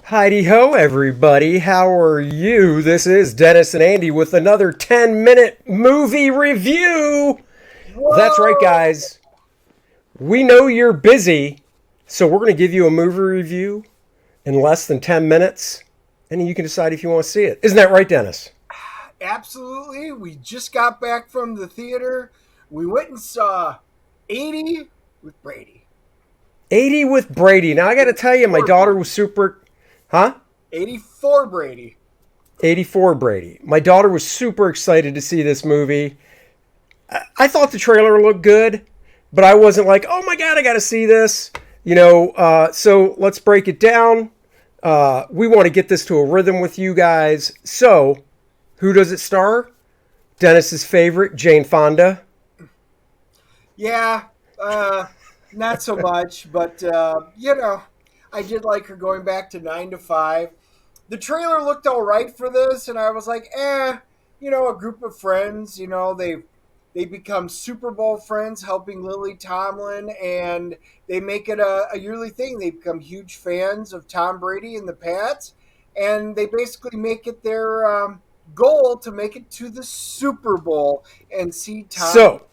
Heidi ho, everybody. How are you? This is Dennis and Andy with another 10-minute movie review. That's right, Whoa! guys. We know you're busy, so we're going to give you a movie review in less than 10 minutes, and you can decide if you want to see it. Isn't that right, Dennis? Absolutely. We just got back from the theater. We went and saw 80 with Brady. 80 with Brady. Now, I got to tell you, my 84 daughter Brady. was super. Huh? 84 Brady. 84 Brady. My daughter was super excited to see this movie. I thought the trailer looked good, but I wasn't like, oh my God, I got to see this. So let's break it down. We want to get this to a rhythm with you guys. So, who does it star? Dennis's favorite, Jane Fonda. Yeah, not so much, but, I did like her going back to 9 to 5. The trailer looked all right for this, and I was like, a group of friends, they become Super Bowl friends, helping Lily Tomlin, and they make it a yearly thing. They become huge fans of Tom Brady and the Pats, and they basically make it their goal to make it to the Super Bowl and see Tom. So,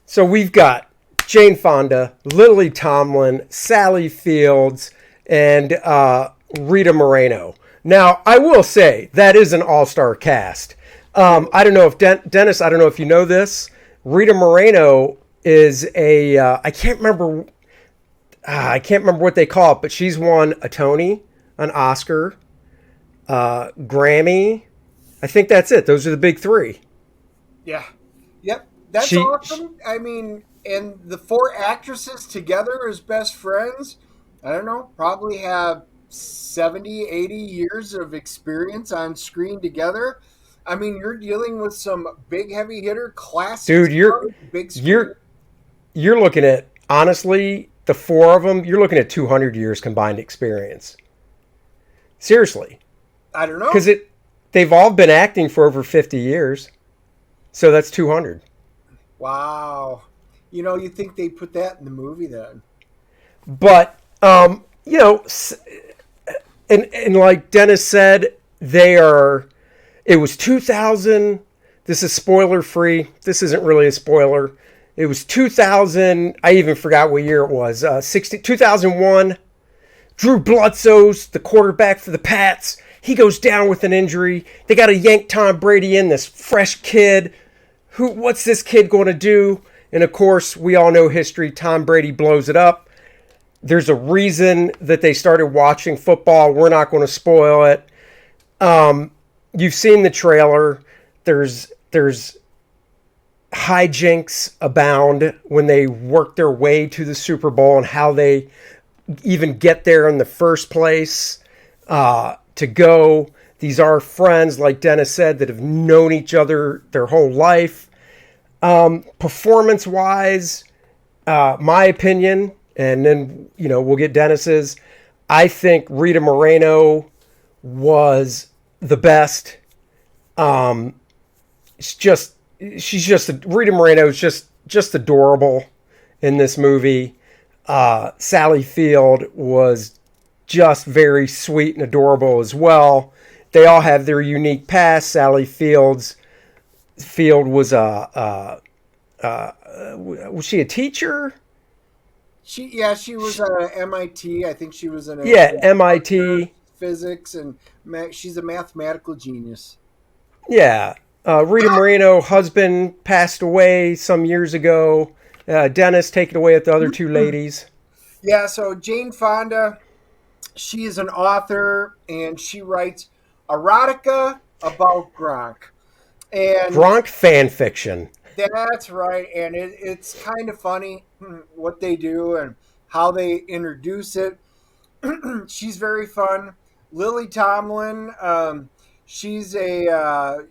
so we've got Jane Fonda, Lily Tomlin, Sally Fields, and Rita Moreno. Now, I will say that is an all-star cast. I don't know if Dennis. I don't know if you know this. Rita Moreno is a. I can't remember. I can't remember what they call it, but she's won a Tony, an Oscar, Grammy. I think that's it. Those are the big three. Yeah. Yep. That's She awesome. I mean, and the four actresses together as best friends, I don't know, probably have 70, 80 years of experience on screen together. I mean, you're dealing with some big heavy hitter classic dude, stars, big screen. you're you're looking at honestly the four of them. You're looking at 200 years combined experience. Seriously, I don't because know. it they've all been acting for over 50 years, so that's 200. Wow. You think they put that in the movie then? But and like Dennis said, they are. It was 2000. This is spoiler free. This isn't really a spoiler. It was 2000. I even forgot what year it was. 2001. Drew Bledsoe's the quarterback for the Pats. He goes down with an injury. They got to yank Tom Brady in, this fresh kid. What's this kid going to do? And of course, we all know history. Tom Brady blows it up. There's a reason that they started watching football. We're not going to spoil it. You've seen the trailer. There's hijinks abound when they work their way to the Super Bowl and how they even get there in the first place to go. These are friends, like Dennis said, that have known each other their whole life. Performance wise, my opinion, and then we'll get Dennis's. I think Rita Moreno was the best. It's just she's just Rita Moreno is just adorable in this movie. Sally Field was just very sweet and adorable as well. They all have their unique past. Field was was she a teacher? She was at MIT. I think she was in Yeah, a MIT. physics, and she's a mathematical genius. Yeah, Rita Moreno husband passed away some years ago. Dennis, take it away with the other two ladies. Yeah, so Jane Fonda, she is an author and she writes erotica about Gronk. And Gronk fan fiction. that's right. And it's kind of funny what they do and how they introduce it. She's very fun. Lily Tomlin, she's their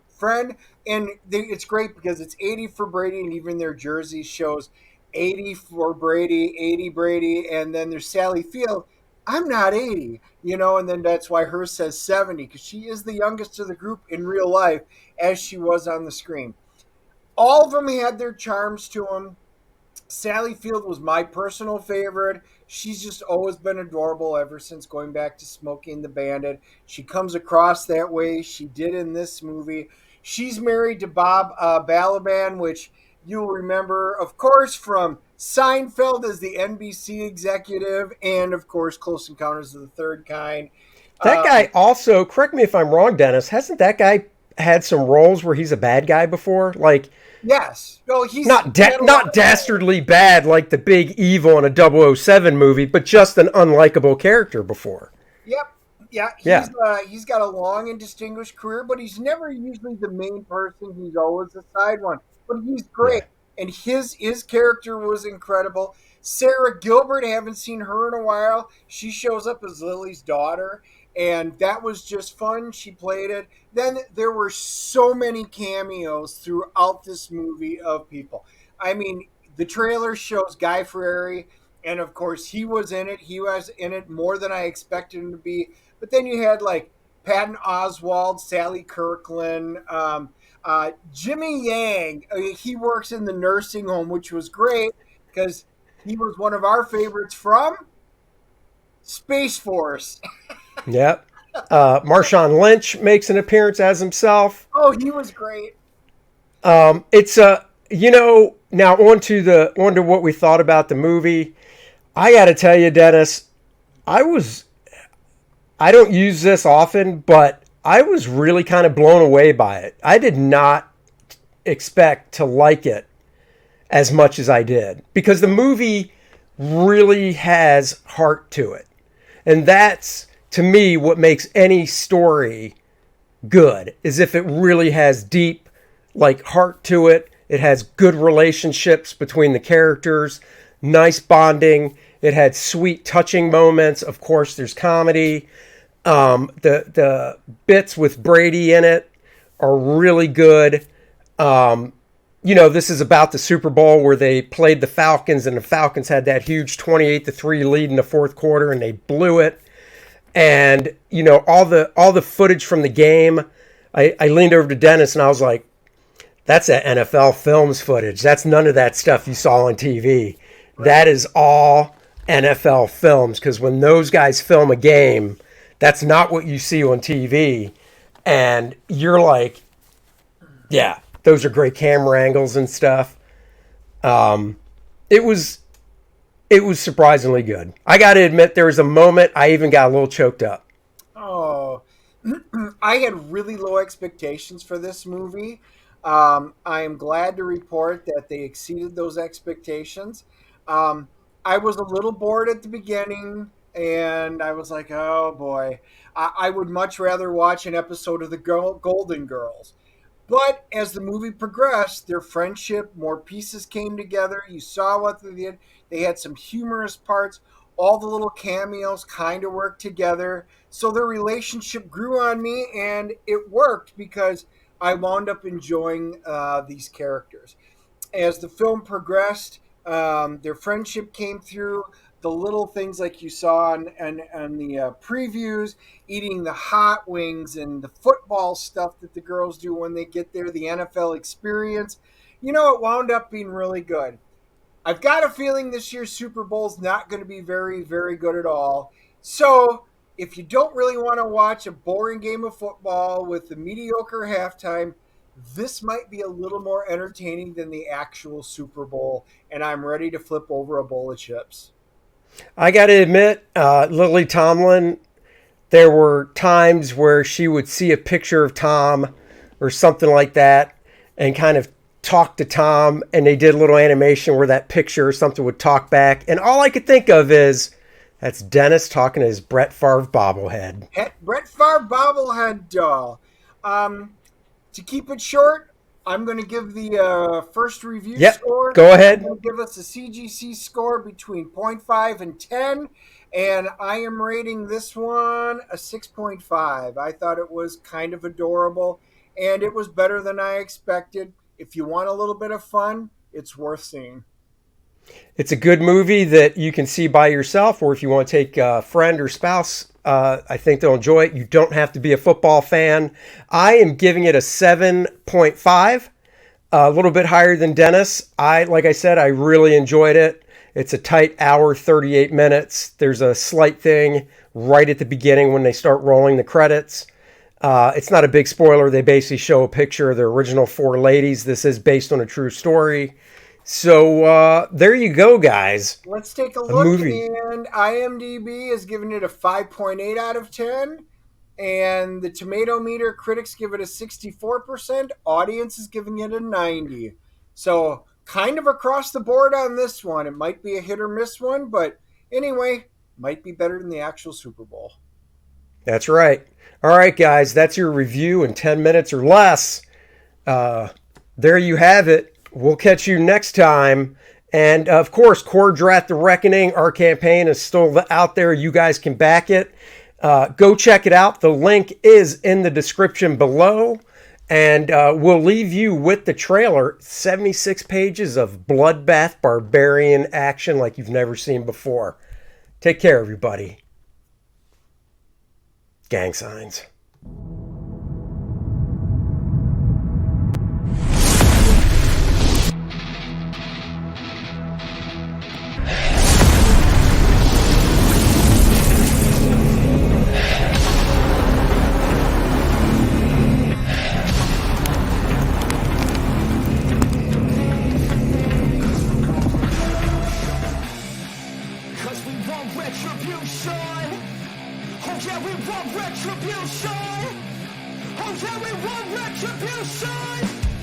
friend, and it's great because it's 80 for Brady, and even their jersey shows 80 for Brady, 80 Brady, and then there's Sally Field. I'm not 80, and then that's why hers says 70 because she is the youngest of the group in real life, as she was on the screen. All of them had their charms to them. Sally Field was my personal favorite. She's just always been adorable ever since going back to Smokey and the Bandit. She comes across that way. She did in this movie. She's married to Bob Balaban, which you'll remember, of course, from Seinfeld as the NBC executive, and of course, Close Encounters of the Third Kind. That Um, guy also, correct me if I'm wrong, Dennis, hasn't that guy had some roles where he's a bad guy before? Like, yes, well, he's had a lot not of roles. dastardly bad like the big evil in a 007 movie, but just an unlikable character before. Yep. Yeah, Yeah. he's got a long and distinguished career, but he's never usually the main person. He's always the side one. But he's great, Yeah. and his character was incredible. Sarah Gilbert, haven't seen her in a while. She shows up as Lily's daughter, and that was just fun. She played it. Then there were so many cameos throughout this movie of people. I mean, the trailer shows Guy Fieri, and of course he was in it. He was in it more than I expected him to be. But then you had like Patton Oswalt, Sally Kirkland, Jimmy Yang. He works in the nursing home, which was great because he was one of our favorites from Space Force. Yep. Marshawn Lynch makes an appearance as himself. Oh, he was great. It's now onto what we thought about the movie. I got to tell you, Dennis, I was I don't use this often, but I was really kind of blown away by it. I did not expect to like it as much as I did because the movie really has heart to it. And that's, to me, what makes any story good, is if it really has deep, like, heart to it. It has good relationships between the characters, nice bonding. It had sweet, touching moments. Of course, there's comedy. The bits with Brady in it are really good. This is about the Super Bowl where they played the Falcons, and the Falcons had that huge 28-3 lead in the fourth quarter, and they blew it. And all the footage from the game, I leaned over to Dennis and I was like, "That's that NFL Films footage. That's none of that stuff you saw on TV. That is all NFL Films, because when those guys film a game, that's not what you see on TV." And you're like, "Yeah, those are great camera angles and stuff." It was surprisingly good. I got to admit, there was a moment I even got a little choked up. Oh, I had really low expectations for this movie. I am glad to report that they exceeded those expectations. Um, I was a little bored at the beginning, and I was like, "Oh boy, I would much rather watch an episode of the Golden Girls." But as the movie progressed, their friendship, more pieces came together. You saw what they did. They had some humorous parts. All the little cameos kind of worked together. So their relationship grew on me, and it worked because I wound up enjoying these characters. As the film progressed, their friendship came through. The little things like you saw on the previews, eating the hot wings and the football stuff that the girls do when they get there, the NFL experience. It wound up being really good. I've got a feeling this year's Super Bowl is not going to be very, very good at all. So, if you don't really want to watch a boring game of football with a mediocre halftime, this might be a little more entertaining than the actual Super Bowl, and I'm ready to flip over a bowl of chips. I got to admit, Lily Tomlin, there were times where she would see a picture of Tom or something like that and kind of talk to Tom, and they did a little animation where that picture or something would talk back. And all I could think of is, that's Dennis talking to his Brett Favre bobblehead. Brett Favre bobblehead doll. To keep it short, I'm going to give the first review Yep, score. go I'm ahead. going to give us a CGC score between zero point 0.5 and 10, and I am rating this one a 6.5. I thought it was kind of adorable, and it was better than I expected. If you want a little bit of fun, it's worth seeing. It's a good movie that you can see by yourself, or if you want to take a friend or spouse, I think they'll enjoy it. You don't have to be a football fan. I am giving it a 7.5. A little bit higher than Dennis. Like I said, I really enjoyed it. It's a tight hour, 38 minutes. There's a slight thing right at the beginning when they start rolling the credits. It's not a big spoiler. They basically show a picture of the original four ladies. This is based on a true story. So there you go, guys. Let's take a look. Movie. And IMDb is giving it a 5.8 out of 10. And the tomato meter, critics give it a 64%. Audience is giving it a 90. So kind of across the board on this one. It might be a hit or miss one, but anyway, might be better than the actual Super Bowl. That's right. All right, guys, that's your review in 10 minutes or less. There you have it. We'll catch you next time. And, of course, Kor-Drath The Reckoning, our campaign is still out there. You guys can back it. Go check it out. The link is in the description below. And we'll leave you with the trailer. 76 pages of bloodbath barbarian action like you've never seen before. Take care, everybody. Gang signs. Retribution! Oh yeah, we want retribution!